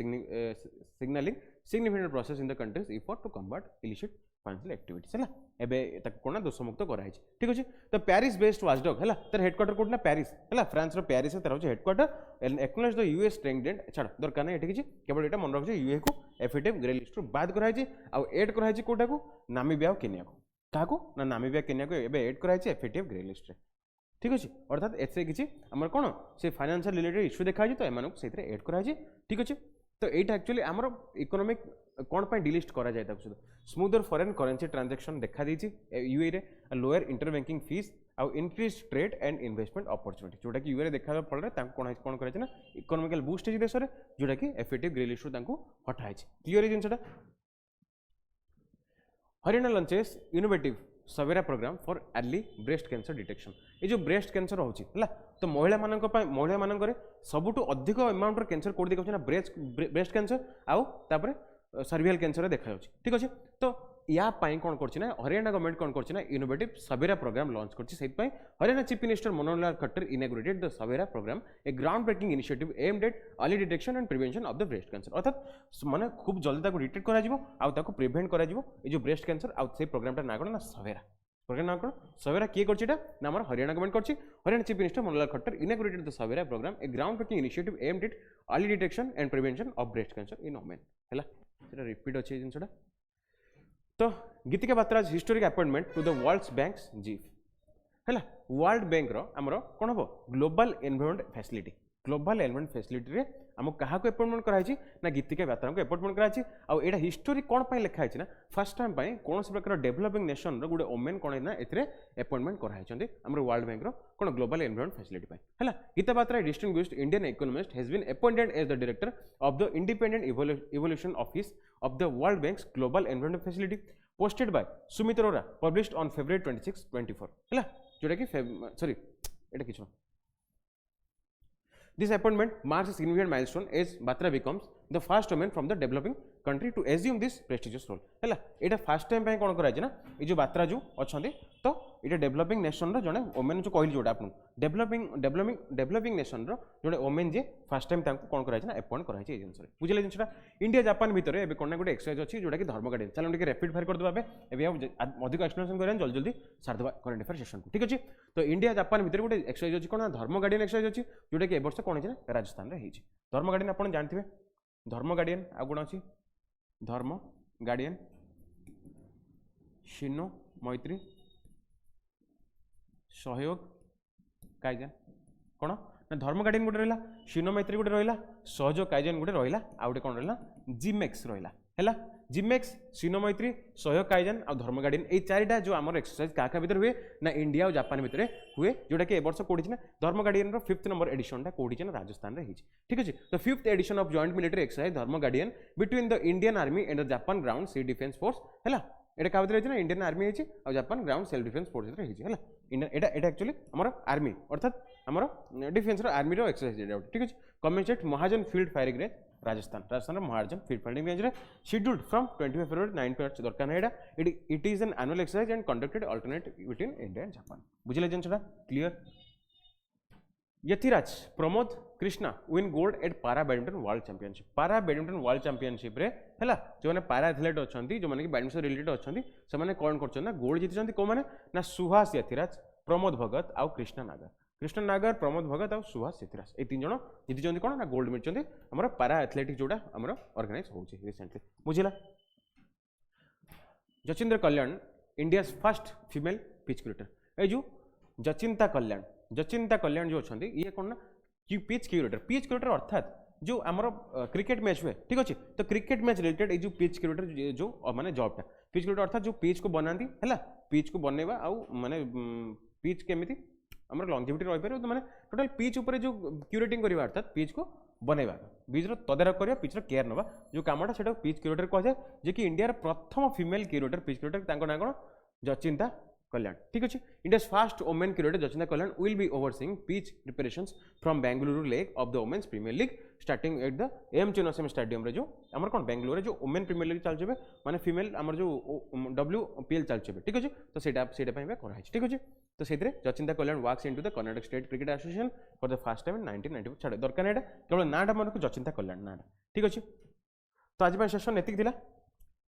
signalling significant process in the country's effort to combat illicit financial activities हैला एबे तक कोना दोष मुक्त करा है ठीक अछि तो पेरिस बेस्ड वाचडॉग हैला तर हेडक्वार्टर कोड ना पेरिस हैला फ्रांस रो पेरिस तर होचे headquarter acknowledge the US strengthened छाड़ दरकार नै एठी कि केवल एटा मन रखजे यूए को FATF ग्रे लिस्ट रो बाद करा है आ ऐड करा है कोटा को नामीबिया केन्या को काको ना नामीबिया केन्या को एबे ऐड करा है FATF ग्रे लिस्ट रे ठीक अछि अर्थात एसे किछि हमर कोन से फाइनेंशियल रिलेटेड इश्यू देखा छै तो एमानक सेतरे ऐड करा है ठीक अछि तो एटा एक्चुअली हमर इकोनॉमिक कोन पय डिलिस्ट करा जाय ताको स्मूदर फॉरेन करेंसी ट्रांजैक्शन देखा दी यूए रे लोअर इंटरबैंकिंग फीस आ increase trade and investment opportunity जोटा कि यूए रे देखा फल रे ताको कोन करे ना इकोनॉमिकल बूस्ट है देश रे जोटा कि FATF ग्रे लिस्ट रो ताको हटा है क्लियर है जिनसटा Haryana launches innovative Savera programme for early breast cancer detection ये जो ब्रेस्ट कैंसर होची हला तो महिला मानक सबुठु अधिक अमाउंट रो कैंसर कोड देखा ना ब्रेस्ट कैंसर आउ तापरे सर्विकल कैंसर देखा ठीक अच्छे तो या पाई कौन करछि हरियाणा गवर्नमेंट कौन करछि इनोवेटिव सवेरा प्रोग्राम लॉन्च करछि सेहि पई Haryana chief minister Manohar Lal Khattar inaugurated the Savera programme a ground breaking initiative aimed at early detection and prevention of the breast cancer अर्थात माने खूब जल्दी ताको डिटेक्ट करा जिवो आ ताको प्रिवेंट करा जिवो ए जो ब्रेस्ट कैंसर आ से प्रोग्रामटा ना कोन ना सवेरा प्रोग्राम ना कोन सवेरा किए करछि एटा ना हमर हरियाणा गवर्नमेंट करछि Haryana chief minister Manohar Lal Khattar inaugurated the Savera programme a ground breaking initiative aimed at early detection and prevention of breast cancer in women हैला सेटा रिपीट अछि जिनसटा तो Geetika Batra's historic appointment to the world bank's GEF हैला वर्ल्ड बैंक रो हमरो कोन हो global environment facility global environment facility रे हमको कहा को अपॉइंटमेंट कराई छी ना गीतिका बात्रा को अपॉइंटमेंट कराई छी आ एडा हिस्टोरी कोन पय लिखा है ना फर्स्ट टाइम पय कोन से प्रकार डेवलपिंग नेशन रो गुडे वुमेन कोन ना एथरे अपॉइंटमेंट कराई छथि हमरो वर्ल्ड बैंक रो कोन ग्लोबल एनवायरनमेंट फैसिलिटी पय हैला Geeta Batra distinguished Indian economist has been appointed as the director of the independent evaluation office of the world Bank's global environment facility posted by Sumit Arora published on February 26 24 हैला जोटा कि sorry एटा किछो This appointment marks a significant milestone as Batra becomes the first women from the developing country to assume this prestigious role है। यहाँ first time कौन कराई ना ये जो बात्रा जो अच्छा तो ये डेवलपिंग नेशन रो जड़े वुमेन जो कहली जोटा आपको डेवलपिंग नेशन रो जड़े वुमेन जे फर्स्ट टाइम कौन कराई ना अपॉइंट कराई जिन बुझे जिनसा इंडिया जापान भितर एवं कौन गोटे एक्सरसाइज अच्छी जोटा कि धर्म गार्डियन चलो टे रैपिड फायर करदे अधिक एक्सप्लेनेशन करें जल्दी जल्दी सारदे करेंट अफेयर सेशन को ठीक अच्छे। तो इंडिया जापान भितर गोटे एक्सरसाइज अच्छी कौन धर्म गार्डियन एक्सरसाइज अच्छी जोटा कि वर्ष कौन है राजस्थान में होती धर्म गार्डियन आप जानते धर्म गार्डियन आ कौन अच्छी धर्म गार्डियन शिनो मैत्री सहयोग काइजन कौन ना धर्म गार्डियन गोटे रहा शिनो मैत्री गोटे रहा सहयोग काइजन गोटे रहा आ गए कौन रहा जिमेक्स रहा है जिमेक्स शिनो मैत्री सहयोग काइजन और धर्म गार्डियन ये चारिटा जो आम एक्सरसाइज क्या भर हुए ना इंडिया और जापान भितर हुए जोटा कि वर्ष कौटी ना धर्म गार्डियन 5th नंबर एडिशन कौटी ना राजस्थान में होती ठीक अच्छे। तो 5th edition of joint military exercise Dharma guardian between the Indian army and the Japan ground sea defence force है ये क्या भर ना इंडियन आर्मी होती और Japan ground self defence force है एक्चुअली आम आर्मी अर्थात आम डिफेन्स आर्मी एक्सरसाइज ठीक अच्छे। Commences Mahajan field firing range Rajasthan Mahajan field firing range scheduled from 25 February 9 पी दरकार ना it is an annual exercise and conducted alternate between India and Japan बुझे जिनसा clear. Yathiraj Pramod Krishna win gold at para badminton world championship रे है जो मैंने पारा एथलेट अच्छा जो मैंने बैडमिंटन रिलेटेड अच्छा से कौन कर गोल्ड जीति कौन मैंने ना सुहास यथिराज प्रमोद भगत आउ कृष्ण नागर प्रमोद भगत और सुहास यथिराज ये 3 जन जीति कौन ना गोल्ड मिलते आम पारा एथलेटिक्स जोड़ा आम ऑर्गेनाइज होची रिसेंटली बुझिला। Jacintha Kalyan India first female pitch cricketer ये जो जचिंता कल्याण जो अच्छा ये कौन ना पिच क्रिकेटर अर्थात जो आमर क्रिकेट मैच हुए ठीक अच्छे। तो क्रिकेट मैच रिलेटेड जो पिच क्रिकेटर जो माने जॉबटा पिच क्रिकेटर अर्थात जो पिच को बनाती है पिच को बनवा आउ माने पिच केमिति आम लंजिविटी रही पारे मैंने टोटाल पिच उपर जो क्यूरेटिंग करवा अर्थात पिच को बनवा पिचर तदारख करवा पिचर केयर नवा जो कामटा से पिच क्यूरेटर कहुए जे कि इंडिया प्रथम फीमेल क्यूरेटर पिच क्यूरेटर ना कौन जचिंता कल्याण ठीक अच्छे। India first women cricketer Jacintha Kalyan will be overseeing pitch preparations from Bengaluru leg of the women's premier league starting at the M Chinnaswamy stadium रे जो आमर कौन बेंगलुरु जो वुमेन प्रीमियर लीग चलचे माने फीमेल आमर जो WPL चलचे ठीक अच्छे। तो सेटा कराई ठीक अच्छे। तो से Jacintha Kalyan works into the Karnataka state cricket association for the first time in 1994 छाड़ दरकार ना केवल नाटा मन को जचिंता कल्याण ना ठीक अच्छे। तो आज सेशन एतिक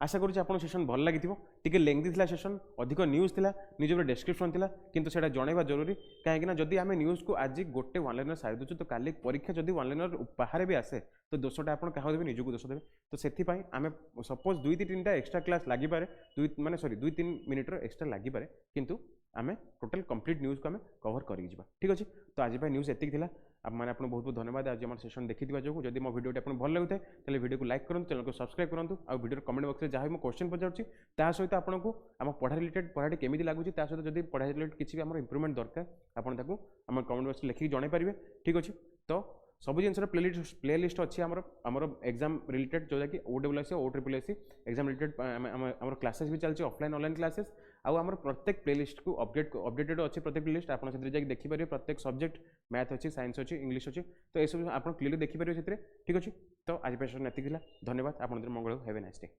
आशा करुँच आपको सेशन भल लगी टी लेंथी था सेशन अधिक न्यूज था निज डेस्क्रिप्शन था किंतु सेटा जनवा जरूरी कहीं जदि आम न्यूज को आज गोटे वन लाइनर सारी दूसरे तो काली परीक्षा जदि वन लाइनर बाहर भी आसे तो दोषटा आप क्या देवे निजक दोष देवे। तो से आम सपोज 2-3 एक्सट्रा क्लास लगी पारे 2-3 मिनिट्र एक्सट्रा लगी पारे किंतु आम टोटाल कंप्लीट न्यूज को आम कवर कर ठीक अच्छे। तो आज न्यूज एतिक था आप मैंने आपको बहुत बहुत धन्यवाद आज आम सेशन देखी जो जब मो वीडियो आपको भल लगे तो वीडियो को लाइक करूँ चैनल को सब्सक्राइब करूँ और वीडियो कमेंट बॉक्स में जहाँ भी क्वेश्चन पचारूँ सहित आपको आम पढ़ा रिलेटेड पढ़ाटी केमी लगुच सहित जब पढ़ा रिलेटेड किसी भी इंप्रूवमेंट दरकार आपको आम कमेंट बॉक्स लिखिक जन पारे ठीक अच्छे। तो सब जिन प्लेलिस्ट अच्छी आमर एग्जाम रिलेटेड जोटा कि OSSC OSSC एग्जाम रिलेटेड आम क्लासेस भी चलती ऑफलाइन ऑनलाइन क्लासेस आमर प्रत्येक प्लेलिस्ट को अपडेटेड अच्छे प्रत्येक प्लेलिस्ट आप देखिपारे प्रत्येक सब्जेक्ट मैथ अच्छी साइंस अच्छी इंग्लिश अच्छी तो यह सब आप क्लियरली देखिपारे ठीक अच्छे। तो आज पेशन एतिक धन्यवाद आप मंगल हैव ए नाइस डे।